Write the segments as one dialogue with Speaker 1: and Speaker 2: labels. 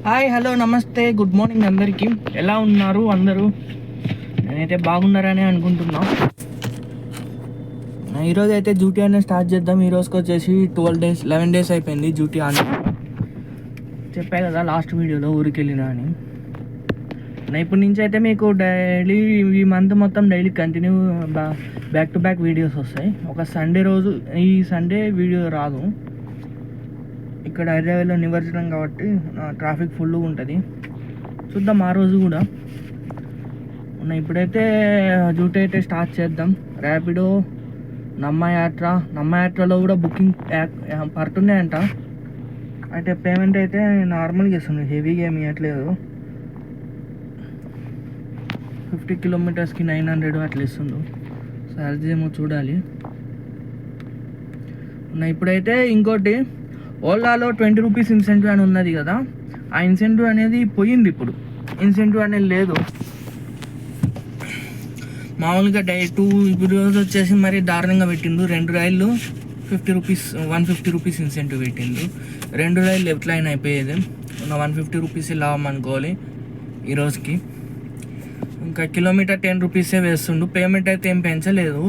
Speaker 1: Hi, hello, నమస్తే, good morning అందరికీ. ఎలా ఉన్నారు అందరూ? నేనైతే బాగున్నారని అనుకుంటున్నా. ఈరోజు అయితే డ్యూటీ అనేది స్టార్ట్ చేద్దాం. ఈ రోజుకి వచ్చేసి 11 డేస్ అయిపోయింది డ్యూటీ అని. చెప్పా కదా లాస్ట్ వీడియోలో ఊరికి వెళ్ళినా అని. ఇప్పటి నుంచి అయితే మీకు డైలీ ఈ మంత్ మొత్తం daily continue back to back videos వస్తాయి. ఒక సండే రోజు, ఈ సండే వీడియో రాదు. ఇక్కడ హైదరాబాద్లో నిమజ్జనం కాబట్టి ట్రాఫిక్ ఫుల్గా ఉంటుంది. చూద్దాం ఆ రోజు కూడా. ఇప్పుడైతే డ్యూటీ అయితే స్టార్ట్ చేద్దాం. ర్యాపిడో, నమ్మయాత్రలో కూడా బుకింగ్ పడుతున్నాయంట. అయితే పేమెంట్ అయితే నార్మల్గా ఇస్తుంది, హెవీగా ఏమి ఇవ్వట్లేదు. 50 కిలోమీటర్స్కి 900 అట్లా ఇస్తుండు. సాలరీ ఏమో చూడాలి. ఇప్పుడైతే ఇంకోటి, ఓలాలో 20 రూపీస్ ఇన్సెంటివ్ అని ఉన్నది కదా, ఆ ఇన్సెంటివ్ అనేది పోయింది. ఇప్పుడు ఇన్సెంటివ్ అనేది లేదు. మామూలుగా ఇప్పుడు రోజు వచ్చేసి మరి దారుణంగా పెట్టిండు. 2 రైళ్ళు 50 రూపీస్, 150 రూపీస్ ఇన్సెంటివ్ పెట్టిండు. 2 రైళ్ళు ఎట్లా అయినా అయిపోయేది. 150 రూపీస్ లాభం అనుకోవాలి ఈ రోజుకి. ఇంకా కిలోమీటర్ 10 రూపీసే వేస్తుండు. పేమెంట్ అయితే ఏం పెంచలేదు.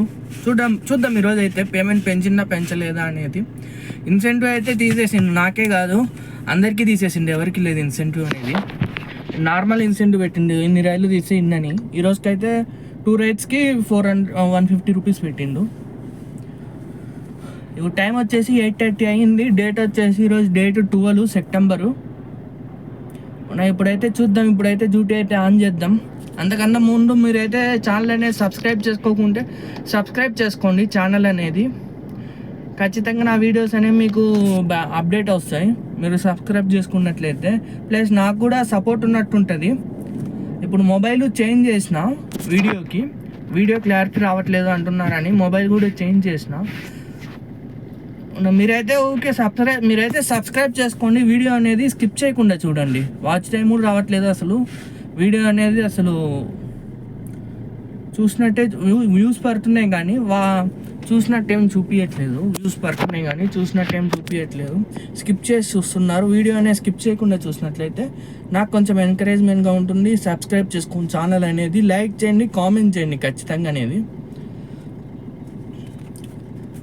Speaker 1: చూద్దాం ఈరోజు అయితే పేమెంట్ పెంచిందా పెంచలేదా అనేది. ఇన్సెంటివ్ అయితే తీసేసిండు, నాకే కాదు అందరికీ తీసేసిండు, ఎవరికి లేదు ఇన్సెంటివ్ అనేది. నార్మల్ ఇన్సెంటివ్ పెట్టిండు, ఇన్ని రైళ్ళు తీసి ఇన్నని. ఈ రోజుకైతే 2 రైడ్స్కి 150 రూపీస్ పెట్టిండు. ఇప్పుడు టైం వచ్చేసి 8:30 అయ్యింది. డేట్ వచ్చేసి ఈరోజు డేట్ 12 సెప్టెంబరు. ఇప్పుడైతే చూద్దాం. ఇప్పుడైతే డ్యూటీ అయితే ఆన్ చేద్దాం. అంతకన్నా ముందు మీరైతే ఛానల్ అనేది సబ్స్క్రైబ్ చేసుకోకుంటే సబ్స్క్రైబ్ చేసుకోండి. ఛానల్ అనేది ఖచ్చితంగా నా వీడియోస్ అనేవి మీకు అప్డేట్ వస్తాయి మీరు సబ్స్క్రైబ్ చేసుకున్నట్లయితే. ప్లస్ నాకు కూడా సపోర్ట్ ఉన్నట్టుంటుంది. ఇప్పుడు మొబైల్ చేంజ్ చేసిన, వీడియో క్లారిటీ రావట్లేదు అంటున్నారని మొబైల్ కూడా చేంజ్ చేసిన. మీరైతే సబ్స్క్రైబ్ చేసుకోండి. వీడియో అనేది స్కిప్ చేయకుండా చూడండి. వాచ్ టైం కూడా రావట్లేదు అసలు. వీడియో అనేది అసలు చూసినట్టే వ్యూస్ పడుతున్నాయి కానీ చూసినట్టేం చూపించట్లేదు. వ్యూస్ పడుతున్నాయి కానీ చూసినట్టేం చూపించట్లేదు. స్కిప్ చేసి చూస్తున్నారు. వీడియో అనేది స్కిప్ చేయకుండా చూసినట్లయితే నాకు కొంచెం ఎంకరేజ్మెంట్గా ఉంటుంది. సబ్స్క్రైబ్ చేసుకోండి ఛానల్ అనేది. లైక్ చేయండి, కామెంట్ చేయండి ఖచ్చితంగా అనేది.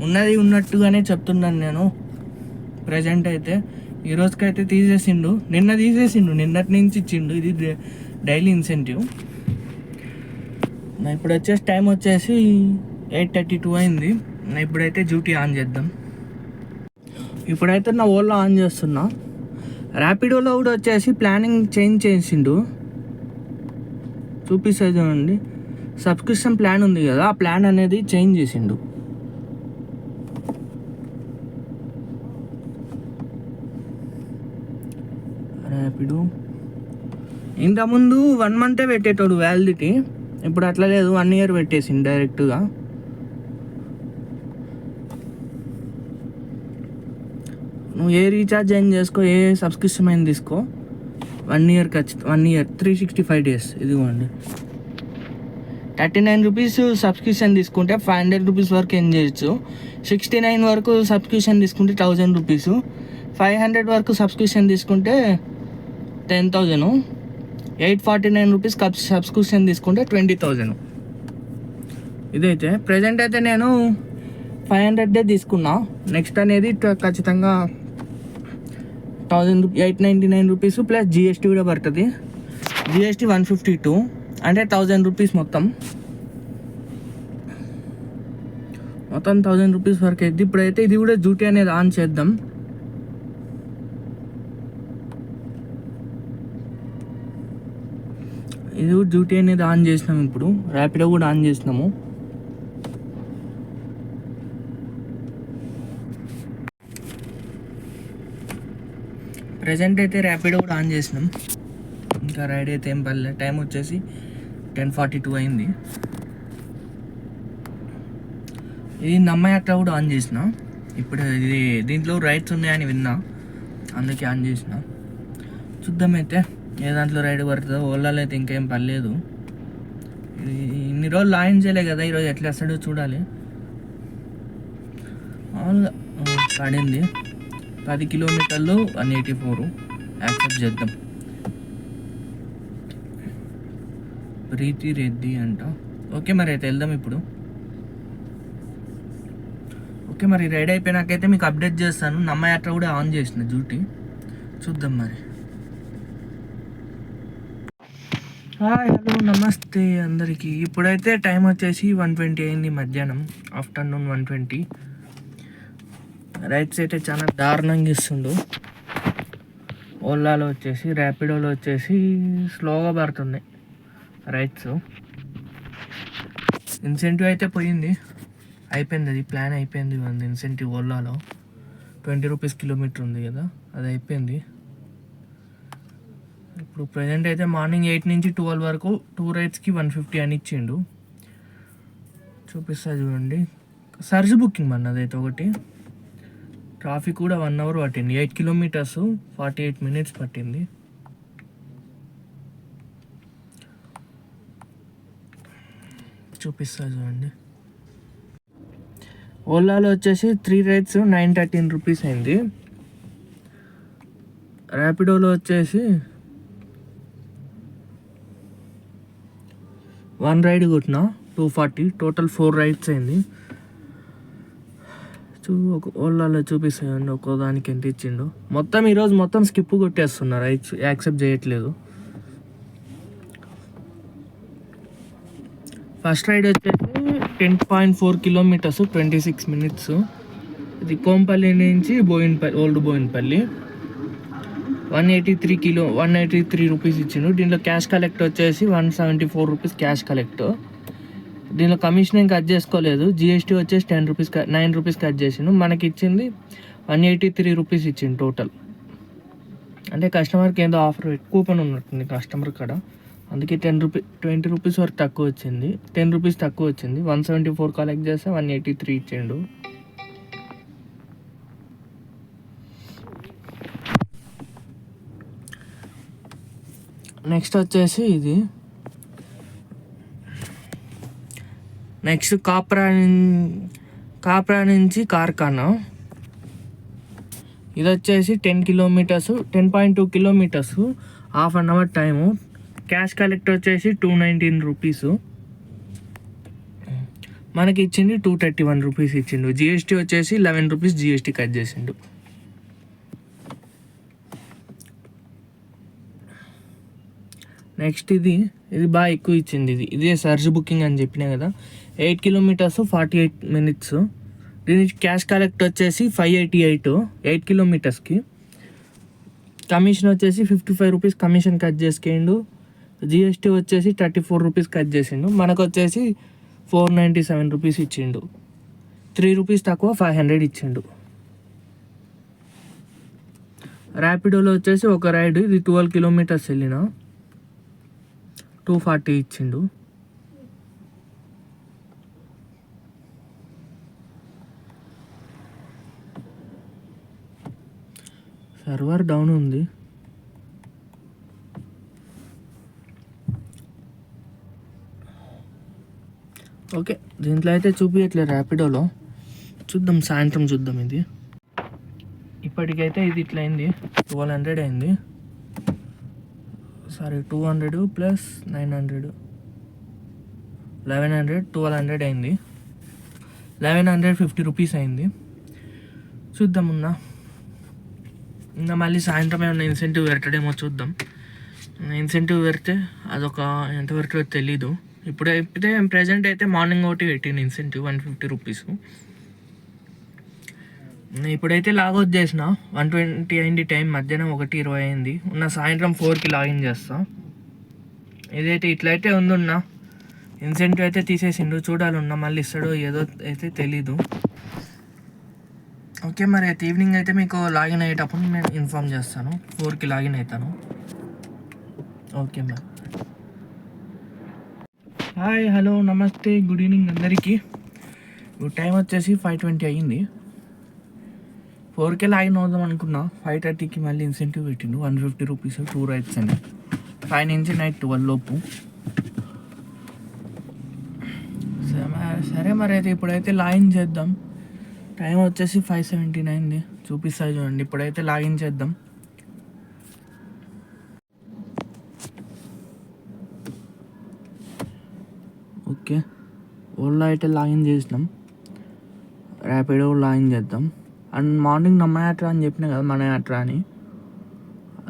Speaker 1: ఉన్నది ఉన్నట్టుగానే చెప్తున్నాను నేను. ప్రజెంట్ అయితే ఈ రోజుకైతే తీసేసిండు, నిన్నటి నుంచి ఇచ్చిండు. ఇది డైలీ ఇన్సెంటివ్. ఇప్పుడు వచ్చేసి టైం వచ్చేసి 8:32 అయింది. ఇప్పుడైతే డ్యూటీ ఆన్ చేద్దాం. ఇప్పుడైతే నా ఓలా ఆన్ చేస్తున్నా. ర్యాపిడోలో కూడా వచ్చేసి ప్లానింగ్ చేంజ్ చేసిండు. చూపిస్తే చూడండి, సబ్స్క్రిప్షన్ ప్లాన్ ఉంది కదా, ఆ ప్లాన్ అనేది చేంజ్ చేసిండు. ర్యాపిడో ఇంతకుముందు 1 మంతే పెట్టేటోడు వ్యాలిడిటీ. ఇప్పుడు అట్లా లేదు, 1 ఇయర్ పెట్టేసింది డైరెక్ట్గా. నువ్వు ఏ రీఛార్జ్ అయిన చేసుకో, ఏ సబ్స్క్రిప్షన్ అయిన తీసుకో, 1 ఇయర్ 365 డేస్. ఇదిగోండి, 39 రూపీస్ సబ్స్క్రిప్షన్ తీసుకుంటే 500 రూపీస్ వరకు ఏం చేయొచ్చు. 69 వరకు సబ్స్క్రిప్షన్ తీసుకుంటే 1000 రూపీస్. 500 వరకు సబ్స్క్రిప్షన్ తీసుకుంటే 10,000. 849 రూపీస్ సబ్స్క్రిప్షన్ తీసుకుంటే 20,000. ఇదైతే ప్రజెంట్ అయితే నేను 500 తీసుకున్నా. నెక్స్ట్ అనేది ఖచ్చితంగా 899 రూపీస్ ప్లస్ జిఎస్టీ కూడా పడుతుంది. జిఎస్టీ 152 అంటే 1000 రూపీస్ మొత్తం 1000 రూపీస్ వరకు అయింది. ఇప్పుడైతే ఇది కూడా డ్యూటీ అనేది ఆన్ చేద్దాం. ఇది కూడా డ్యూటీ అనేది ఆన్ చేసినాము. ఇప్పుడు ర్యాపిడో కూడా ఆన్ చేసినాము. ప్రజెంట్ అయితే ర్యాపిడో కూడా ఆన్ చేసినాం. ఇంకా రైడ్ అయితే ఏం పర్లేదు. టైం వచ్చేసి 10:42 అయింది. ఇది నమ్మయాత్ర కూడా ఆన్ చేసిన. ఇప్పుడు ఇది దీంట్లో రైడ్స్ ఉన్నాయని విన్నా, అందుకే ఆన్ చేసిన. చూద్దాం అయితే ఏ దాంట్లో రైడ్ పడుతుందో. ఓలాలో అయితే ఇంకేం పర్లేదు. ఇన్ని రోజులు లాంచ్ చేయలే కదా, ఈరోజు ఎట్లా వస్తాడో చూడాలి. మామూలుగా పడింది 10 కిలోమీటర్లు 184. యాక్సెప్ట్ చేద్దాం. ప్రీతి రెడ్డి అంట. ఓకే మరి అయితే వెళ్దాం ఇప్పుడు. ఓకే మరి రెడీ అయిపోయినాకైతే మీకు అప్డేట్ చేస్తాను. నమ్మ యాత్ర కూడా ఆన్ చేసిన డ్యూటీ, చూద్దాం మరి. హాయ్ హలో నమస్తే అందరికీ. ఇప్పుడైతే టైం వచ్చేసి 1:20 అయింది, మధ్యాహ్నం, ఆఫ్టర్నూన్ 1:20. రైట్స్ అయితే చాలా దారుణంగా ఇస్తుండు. ఓలాలో వచ్చేసి, ర్యాపిడోలో వచ్చేసి స్లోగా పడుతున్నాయి రైట్స్. ఇన్సెంటివ్ అయితే పోయింది, అయిపోయింది, అది ప్లాన్ అయిపోయింది. ఇన్సెంటివ్ ఓలాలో 20 రూపీస్ కిలోమీటర్ ఉంది కదా, అది అయిపోయింది. ఇప్పుడు ప్రజెంట్ అయితే మార్నింగ్ 8 నుంచి 12 వరకు 2 రైడ్స్కి 150 అని ఇచ్చిండు. చూపిస్తా చూడండి. సర్జ్ బుకింగ్ అన్నదైతే ఒకటి. ట్రాఫిక్ కూడా 1 అవర్ పట్టింది. 8 కిలోమీటర్స్ 48 మినిట్స్ పట్టింది. చూపిస్తా చూడండి. ఓలాలో వచ్చేసి 3 రైడ్స్ 913 రూపీస్ అయింది. ర్యాపిడోలో వచ్చేసి 1 రైడ్ కొట్టిన 240, టోటల్ 4 రైడ్స్ అయింది. ఓలాలో చూపిస్తాయండి ఒక్కో దానికి ఎంత ఇచ్చిండు. మొత్తం ఈరోజు మొత్తం స్కిప్ కొట్టేస్తున్నారు, రైడ్స్ యాక్సెప్ట్ చేయట్లేదు. ఫస్ట్ రైడ్ వచ్చేసి 10.4 కిలోమీటర్స్ 26 మినిట్స్. ఇది కోంపల్లి నుంచి ఓల్డ్ బోయిన్పల్లి. 183 రూపీస్ ఇచ్చిండు. దీంట్లో క్యాష్ కలెక్ట్ వచ్చేసి 174 రూపీస్ క్యాష్ కలెక్ట్. దీనిలో కమిషన్ ఏం కట్ చేసుకోలేదు. జిఎస్టీ వచ్చేసి 9 రూపీస్ కట్ చేసిండు. మనకి ఇచ్చింది 183 రూపీస్ ఇచ్చిండు టోటల్. అంటే కస్టమర్కి ఏదో ఆఫర్ కూపన్ ఉన్నట్టుంది కస్టమర్ కాడ, అందుకే 20 రూపీస్ వరకు తక్కువ వచ్చింది. 10 రూపీస్ తక్కువ వచ్చింది. 174 కలెక్ట్ చేస్తే 183 ఇచ్చిండు. నెక్స్ట్ వచ్చేసి ఇది, నెక్స్ట్ కాప్రా నుంచి కార్ఖానా. ఇది వచ్చేసి 10.2 kilometres, half an hour time. Cash collect వచ్చేసి 219 రూపీస్. మనకి ఇచ్చింది 231 రూపీస్ ఇచ్చిండు. జిఎస్టీ వచ్చేసి 11 రూపీస్ జిఎస్టీ కట్ చేసిండు. నెక్స్ట్ ఇది బాగా ఎక్కువ ఇచ్చింది. ఇదే సర్జ్ బుకింగ్ అని చెప్పినా కదా. 8 కిలోమీటర్స్ 48 మినిట్స్. దీని క్యాష్ కలెక్ట్ వచ్చేసి 588 8 కిలోమీటర్స్కి. కమిషన్ వచ్చేసి 55 రూపీస్ కమిషన్ కట్ చేసుకేండు. జిఎస్టీ వచ్చేసి 34 రూపీస్ కట్ చేసిండు. మనకు వచ్చేసి 497 రూపీస్ ఇచ్చిండు. 3 రూపీస్ తక్కువ 500 ఇచ్చిండు. ర్యాపిడోలో వచ్చేసి ఒక రైడ్, ఇది 12 కిలోమీటర్స్ వెళ్ళిన 240 ఇచ్చిండు. సర్వర్ డౌన్ ఉంది. ఓకే, దీంట్లో అయితే చూపించట్లేదు ర్యాపిడోలో. చూద్దాం, సాయంత్రం చూద్దాం. ఇది ఇప్పటికైతే ఇది ఇట్లా అయింది, 1200 అయింది. సారీ, 200 ప్లస్ 900 1100, 1200 అయింది. 1150 రూపీస్ అయింది. చూద్దాం. ఇంకా మళ్ళీ సాయంత్రం ఏమైనా ఇన్సెంటివ్ పెడతాడేమో చూద్దాం. ఇన్సెంటివ్ పెడితే అదొక ఎంత పెడతాడో తెలీదు. ఇప్పుడైతే ప్రజెంట్ అయితే మార్నింగ్ ఒకటి పెట్టింది ఇన్సెంటివ్ 150 రూపీస్. ఇప్పుడైతే లాగౌట్ చేసిన 1:20 అయింది టైం, మధ్యాహ్నం 1:20 అయింది. సాయంత్రం 4కి లాగిన్ చేస్తా. ఇదైతే ఇట్లయితే ఉందన్న ఇన్సెంటివ్ అయితే తీసేసిండు. చూడాలి మళ్ళీ ఇస్తాడో ఏదో అయితే తెలీదు. ఓకే మరి అయితే ఈవినింగ్ అయితే మీకు లాగిన్ అయ్యేటప్పుడు నేను ఇన్ఫామ్ చేస్తాను. 4కి లాగిన్ అవుతాను. ఓకే మరి. హాయ్ హలో నమస్తే, గుడ్ ఈవినింగ్ అందరికీ. టైం వచ్చేసి 5:20 అయ్యింది. 4కే లాగిన్ అవుదాం అనుకున్నా. 5:30కి మళ్ళీ ఇన్సెంటివ్ పెట్టిండు 150 రూపీస్ 2 రైడ్స్ అని. 5 నుంచి నైట్ 12 లోపు. సరే మరి అయితే ఇప్పుడైతే లాగిన్ చేద్దాం. టైం వచ్చేసి 5:17 అయింది. చూపిస్తా చూడండి. ఇప్పుడైతే లాగిన్ చేద్దాం. ఓకే, ఓలా అయితే లాగిన్ చేసినాం, ర్యాపిడో లాగిన్ చేద్దాం. అండ్ మార్నింగ్ మన యాత్ర అని చెప్పినా కదా, మన యాత్ర అని,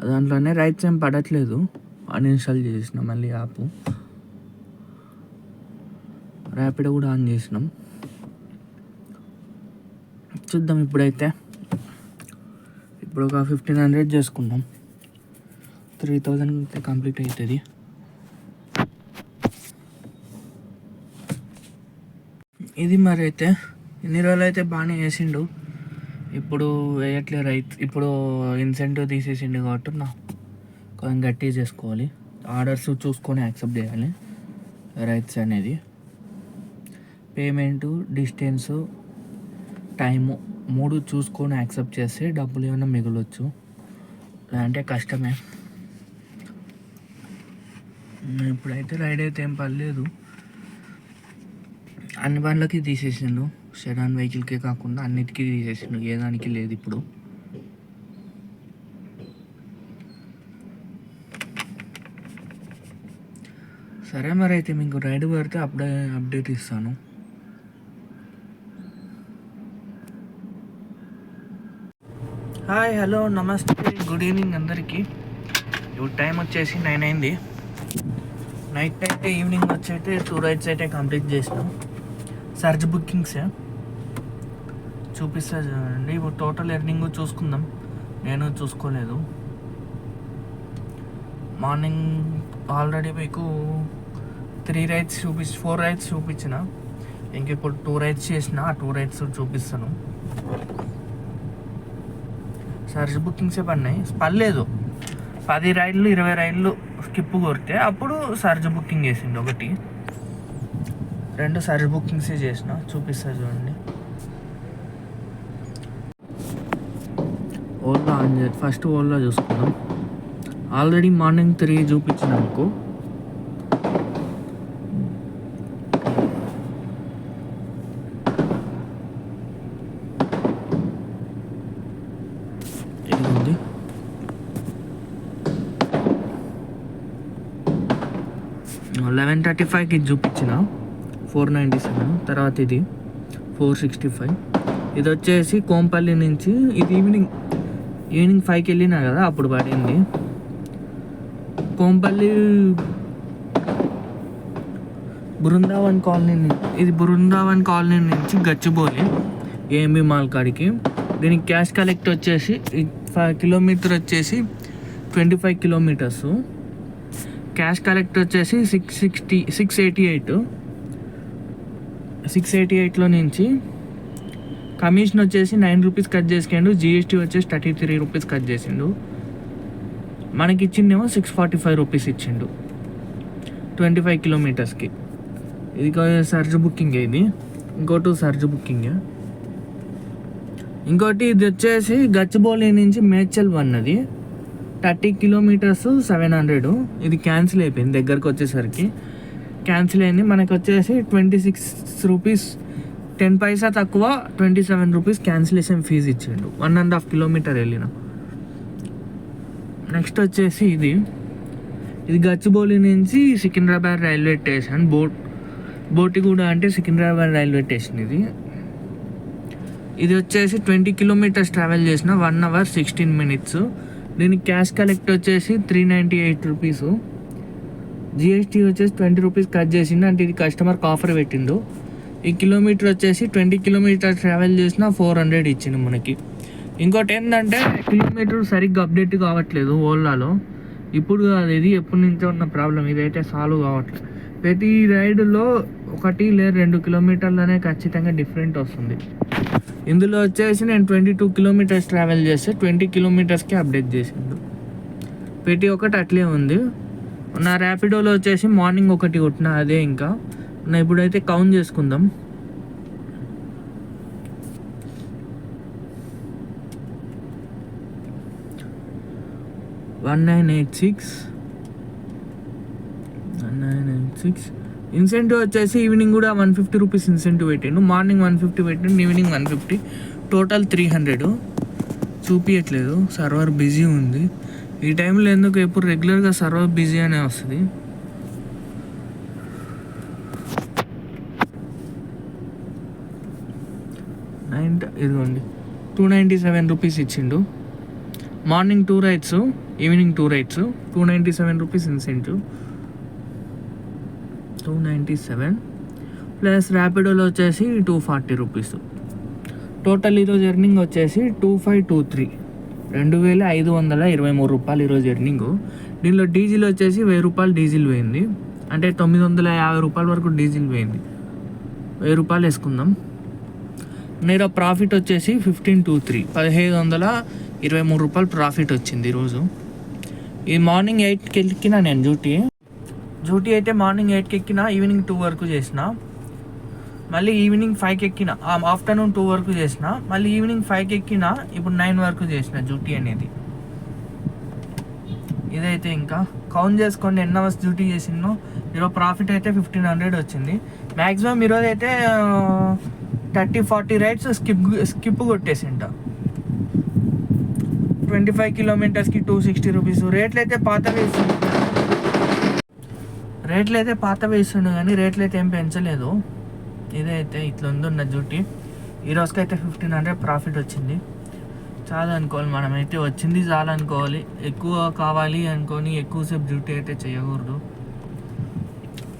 Speaker 1: దాంట్లోనే రైట్స్ ఏం పడట్లేదు, అన్ఇన్స్టాల్ చేసినాం మళ్ళీ యాప్. ర్యాపిడో కూడా ఆన్ చేసినాం. చూద్దాం ఇప్పుడైతే. ఇప్పుడు ఒక 1500 చేసుకుందాం, 3000 అయితే కంప్లీట్ అవుతుంది. ఇది మరి అయితే ఇన్ని రోజులు అయితే బాగానే వేసిండు, ఇప్పుడు వేయట్లే రైట్. ఇప్పుడు ఇన్సెంటివ్ తీసేసిండు కాబట్టి కొంచెం గట్టిగా చేసుకోవాలి. ఆర్డర్స్ చూసుకొని యాక్సెప్ట్ చేయాలి. రైట్స్ అనేది పేమెంటు, డిస్టెన్సు, టైము 3 చూసుకొని యాక్సెప్ట్ చేస్తే డబ్బులు ఏమైనా మిగలవచ్చు, లేదంటే కష్టమే. ఇప్పుడైతే రైడ్ అయితే ఏం పర్లేదు, అన్ని బండ్లకి తీసేసిండు, సెడాన్ వెహికల్కే కాకుండా అన్నిటికీ తీసేసిండు, ఏ దానికి లేదు ఇప్పుడు. సరే మరి అయితే మీకు రైడ్ పడితే అప్డేట్ ఇస్తాను. హాయ్, హలో, నమస్తే, గుడ్ ఈవినింగ్ అందరికీ. ఇప్పుడు టైం వచ్చేసి 9 అయింది. నైట్ అయితే ఈవినింగ్ వచ్చి అయితే 2 రైడ్స్ అయితే కంప్లీట్ చేసినాం. సర్జ్ బుకింగ్స్ చూపిస్తా చూడండి. ఇప్పుడు టోటల్ ఎర్నింగ్ చూసుకుందాం, నేను చూసుకోలేదు. మార్నింగ్ ఆల్రెడీ మీకు 4 రైడ్స్ చూపించిన, ఇంక ఇప్పుడు 2 రైడ్స్ చేసిన, ఆ 2 రైడ్స్ చూపిస్తాను. సర్జ్ బుకింగ్సే పడినాయి, పర్లేదు. 10 రైడ్లు 20 రైడ్లు స్కిప్ కొడితే అప్పుడు సర్జ్ బుకింగ్ చేసిండు. 2 సర్జ్ బుకింగ్సే చేసిన, చూపిస్తా చూడండి. ఓలా ఆన్ చేయాలి, ఫస్ట్ ఓలా చూసుకుందాం. ఆల్రెడీ మార్నింగ్ 3 చూపించిన అనుకో, ఇది 11:35కి చూపించిన 497, తర్వాత ఇది 465. ఇది వచ్చేసి కోంపల్లి నుంచి, ఇది ఈవినింగ్ 5కి వెళ్ళినా కదా, అప్పుడు పడింది. కోంపల్లి బృందావన్ కాలనీ, ఇది బృందావన్ కాలనీ నుంచి గచ్చిబౌలి ఏఎంబి మాల్ కాడికి. దీనికి క్యాష్ కలెక్ట్ వచ్చేసి 5 కిలోమీటర్ వచ్చేసి 25 కిలోమీటర్స్. క్యాష్ కలెక్ట్ వచ్చేసి 688లో నుంచి కమిషన్ వచ్చేసి 9 రూపీస్ కట్ చేసిండు, జిఎస్టీ వచ్చేసి 33 రూపీస్ కట్ చేసిండు. మనకి ఇచ్చిండేమో 645 రూపీస్ ఇచ్చిండు 25 కిలోమీటర్స్కి. ఇది సర్జ్ బుకింగ్, ఇది ఇంకోటి సర్జ్ బుకింగ్. ఇంకోటి ఇది వచ్చేసి గచ్చిబౌలి నుంచి మేడ్చల్ అన్నది 30 కిలోమీటర్స్ 700. ఇది క్యాన్సిల్ అయిపోయింది, దగ్గరకు వచ్చేసరికి క్యాన్సిల్ అయింది. మనకు వచ్చేసి 26 రూపీస్ 10 పైసా తక్కువ 27 రూపీస్ క్యాన్సిలేషన్ ఫీజు ఇచ్చిండు, 1.5 కిలోమీటర్ వెళ్ళిన. నెక్స్ట్ వచ్చేసి ఇది గచ్చిబౌలి నుంచి సికింద్రాబాద్ రైల్వే స్టేషన్, బోటిగూడ అంటే సికింద్రాబాద్ రైల్వే స్టేషన్. ఇది వచ్చేసి 20 కిలోమీటర్స్ ట్రావెల్ చేసిన 1 hour 16 minutes. దీనికి క్యాష్ కలెక్ట్ వచ్చేసి 398 రూపీస్, జిఎస్టీ వచ్చేసి 20 రూపీస్ కట్ చేసిండు, అంటే ఇది కస్టమర్కి ఆఫర్ పెట్టిండు. ఈ కిలోమీటర్ వచ్చేసి 20 కిలోమీటర్ ట్రావెల్ చేసిన 400 ఇచ్చిండు మనకి. ఇంకోటి ఏంటంటే కిలోమీటర్ సరిగ్గా అప్డేట్ కావట్లేదు ఓలాలో, ఇప్పుడు కాదు, ఇది ఎప్పటి నుంచో ఉన్న ప్రాబ్లం, ఇదైతే సాల్వ్ కావట్లేదు. ప్రతి రైడ్లో 1 లేదా 2 కిలోమీటర్లనే ఖచ్చితంగా డిఫరెంట్ వస్తుంది. ఇందులో వచ్చేసి నేను 22 కిలోమీటర్స్ ట్రావెల్ చేస్తే 20 కిలోమీటర్స్కి అప్డేట్ చేసిండు. ప్రతి ఒక్కటి అట్లే ఉంది. నా ర్యాపిడోలో వచ్చేసి మార్నింగ్ 1 కొట్టిన, అదే ఇంకా ఇప్పుడైతే కౌంట్ చేసుకుందాం. $1986 ఇన్సెంటివ్ వచ్చేసి ఈవినింగ్ కూడా 150 రూపీస్ ఇన్సెంటివ్ పెట్టిండు. మార్నింగ్ 150 పెట్టిండు, ఈవినింగ్ 150, టోటల్ 300. చూపించట్లేదు, సర్వర్ బిజీ ఉంది. ఈ టైంలో ఎందుకు ఎప్పుడు రెగ్యులర్గా సర్వర్ బిజీ అనే వస్తుంది. ఇదిగోండి 297 రూపీస్ ఇచ్చిండు. Morning 2 rides, evening 2 rides, 297 rupees incentive. 297 plus ర్యాపిడోలో వచ్చేసి 240 రూపీస్. టోటల్ ఈరోజు ఎర్నింగ్ వచ్చేసి 2523, 2523 రూపాయలు ఈరోజు ఎర్నింగ్. దీనిలో డీజిల్ వచ్చేసి 1000 రూపాయలు డీజిల్ పోయింది, అంటే 950 రూపాయల వరకు డీజిల్ పోయింది. 1000 రూపాయలు వేసుకుందాం. నేను ప్రాఫిట్ వచ్చేసి 1523, 1723 రూపాయలు ప్రాఫిట్ వచ్చింది ఈరోజు. ఈ మార్నింగ్ 8కి ఎక్కిన నేను డ్యూటీ అయితే మార్నింగ్ 8కి ఎక్కిన, ఈవినింగ్ 2 వరకు చేసిన, మళ్ళీ ఈవినింగ్ 5కి ఎక్కిన, ఆఫ్టర్నూన్ 2 వరకు చేసిన, మళ్ళీ ఈవినింగ్ 5కి ఎక్కిన, ఇప్పుడు 9 వరకు చేసిన డ్యూటీ అనేది. ఇదైతే ఇంకా కౌంట్ చేసుకోండి ఎన్ని అవర్స్ డ్యూటీ చేసినో. ఈరోజు ప్రాఫిట్ అయితే 1500 వచ్చింది. మ్యాక్సిమం ఈరోజు అయితే 30-40 రైడ్స్ స్కిప్ కొట్టేసింట. 25 కిలోమీటర్స్కి 260 రూపీస్. రేట్లు అయితే పాతవే ఇస్తుండే కానీ రేట్లు అయితే ఏం పెంచలేదు. ఇదైతే ఇట్లా ఉందన్న డ్యూటీ. ఈరోజుకి అయితే 1500 ప్రాఫిట్ వచ్చింది. చాలా అనుకోవాలి, మనమైతే వచ్చింది చాలా అనుకోవాలి. ఎక్కువ కావాలి అనుకొని ఎక్కువసేపు డ్యూటీ అయితే చేయకూడదు.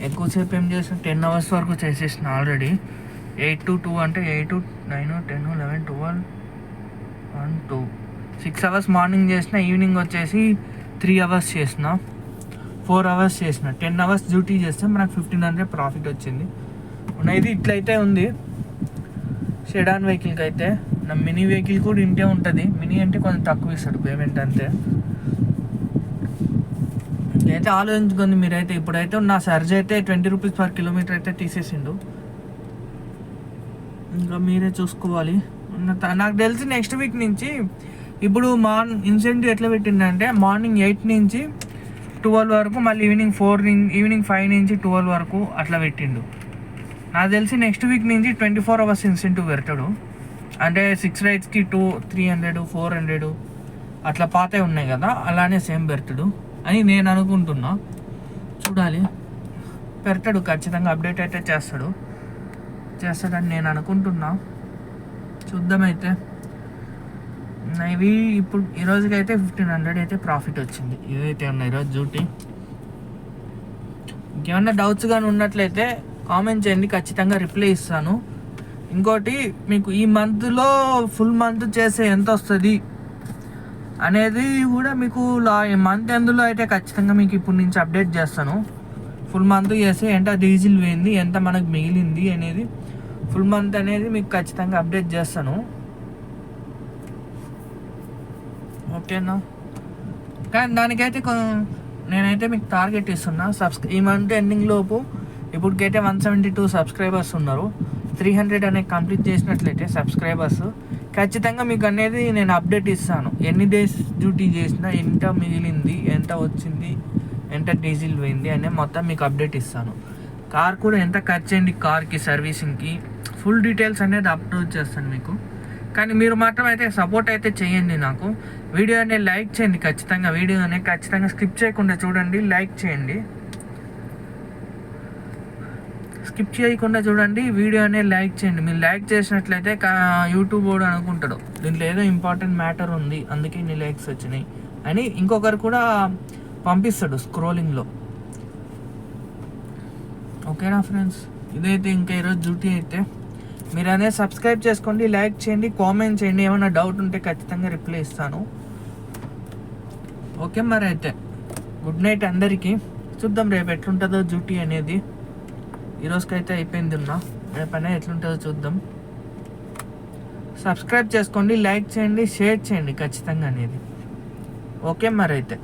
Speaker 1: ఎక్కువసేపు ఏం చేసిన 10 అవర్స్ వరకు చేసేసిన ఆల్రెడీ. 8 to 2 అంటే 8 to 9, 10, 11, 12, 1, 2, 6 అవర్స్ మార్నింగ్ చేసిన. ఈవినింగ్ వచ్చేసి 3 అవర్స్ చేసిన, 4 అవర్స్ చేసిన. 10 అవర్స్ డ్యూటీ చేస్తే మనకు 1500 ప్రాఫిట్ వచ్చింది. ఇది ఇట్లయితే ఉంది సెడాన్ వెహికల్కి అయితే. నా మినీ వెహికల్ కూడా ఇంటే ఉంటుంది. మినీ అంటే కొంచెం తక్కువ ఇస్తాడు పేమెంట్ అంతే. అయితే ఆలోచించుకుంది మీరైతే. ఇప్పుడైతే నా సర్జ్ అయితే 20 రూపీస్ పర్ కిలోమీటర్ అయితే తీసేసిండు. ఇంకా మీరే చూసుకోవాలి. నాకు తెలిసి నెక్స్ట్ వీక్ నుంచి ఇప్పుడు ఇన్సెంటివ్ ఎట్లా పెట్టిందంటే మార్నింగ్ 8 నుంచి 12 వరకు, మళ్ళీ ఈవినింగ్ 5 నుంచి 12 వరకు అట్లా పెట్టిండు. నాకు తెలిసి నెక్స్ట్ వీక్ నుంచి 24 అవర్స్ ఇన్సెంటివ్ పెడతాడు. అంటే 6 రైడ్స్కి 300, 400 అట్లా పాతే ఉన్నాయి కదా, అలానే సేమ్ పెడతాడు అని నేను అనుకుంటున్నా. చూడాలి, పెడతాడు ఖచ్చితంగా. అప్డేట్ అయితే చేస్తాడని నేను అనుకుంటున్నా. చూద్దామైతే. ఇవి ఇప్పుడు ఈరోజుకి అయితే 1500 అయితే ప్రాఫిట్ వచ్చింది. ఇదైతే ఉన్నాయి ఈరోజు డ్యూటీ. ఇంకేమన్నా డౌట్స్ కానీ ఉన్నట్లయితే కామెంట్ చేయండి, ఖచ్చితంగా రిప్లై ఇస్తాను. ఇంకోటి, మీకు ఈ మంత్లో ఫుల్ మంత్ చేస్తే ఎంత వస్తుంది అనేది కూడా మీకు మంత్ ఎందులో అయితే ఖచ్చితంగా మీకు ఇప్పుడు నుంచి అప్డేట్ చేస్తాను. ఫుల్ మంత్ చేస్తే ఎంత డీజిల్ పోయింది, ఎంత మనకు మిగిలింది అనేది ఫుల్ మంత్ అనేది మీకు ఖచ్చితంగా అప్డేట్ చేస్తాను. ఓకేనా? కానీ దానికైతే నేనైతే మీకు టార్గెట్ ఇస్తున్నా. ఈ మంత్ ఎండింగ్ లోపు ఇప్పటికైతే 172 సబ్స్క్రైబర్స్ ఉన్నారు. 300 అనేది కంప్లీట్ చేసినట్లయితే సబ్స్క్రైబర్స్ ఖచ్చితంగా మీకు అనేది నేను అప్డేట్ ఇస్తాను. ఎన్ని డేస్ డ్యూటీ చేసినా, ఎంత మిగిలింది, ఎంత వచ్చింది, ఎంత డీజిల్ పోయింది అనేది మొత్తం మీకు అప్డేట్ ఇస్తాను. కార్ కూడా ఎంత ఖర్చు అయింది, కార్కి సర్వీసింగ్కి ఫుల్ డీటెయిల్స్ అనేది అప్లోడ్ చేస్తాను మీకు. కానీ మీరు మాత్రం అయితే సపోర్ట్ అయితే చేయండి నాకు. వీడియో అనేది లైక్ చేయండి ఖచ్చితంగా. వీడియో అనేది ఖచ్చితంగా స్కిప్ చేయకుండా చూడండి, లైక్ చేయండి. స్కిప్ చేయకుండా చూడండి, వీడియో అనేది లైక్ చేయండి. మీరు లైక్ చేసినట్లయితే యూట్యూబ్ కూడా అనుకుంటాడు దీంట్లో ఏదో ఇంపార్టెంట్ మ్యాటర్ ఉంది, అందుకే ఇన్ని లైక్స్ వచ్చినాయి అని ఇంకొకరు కూడా పంపిస్తాడు స్క్రోలింగ్లో. ఓకేనా ఫ్రెండ్స్? ఇదైతే ఇంకా ఈరోజు డ్యూటీ అయితే. మీరు అనేది సబ్స్క్రైబ్ చేసుకోండి, లైక్ చేయండి, కామెంట్ చేయండి. ఏమైనా డౌట్ ఉంటే ఖచ్చితంగా రిప్లై ఇస్తాను. ఓకే, మరి అయితే గుడ్ నైట్ అందరికీ. చూద్దాం రేపు ఎట్లుంటుందో డ్యూటీ అనేది. ఈరోజుకైతే అయిపోయింది ఉన్నా, రేపు అనేది ఎట్లుంటుందో చూద్దాం. సబ్స్క్రైబ్ చేసుకోండి, లైక్ చేయండి, షేర్ చేయండి ఖచ్చితంగా అనేది. ఓకే మరి అయితే.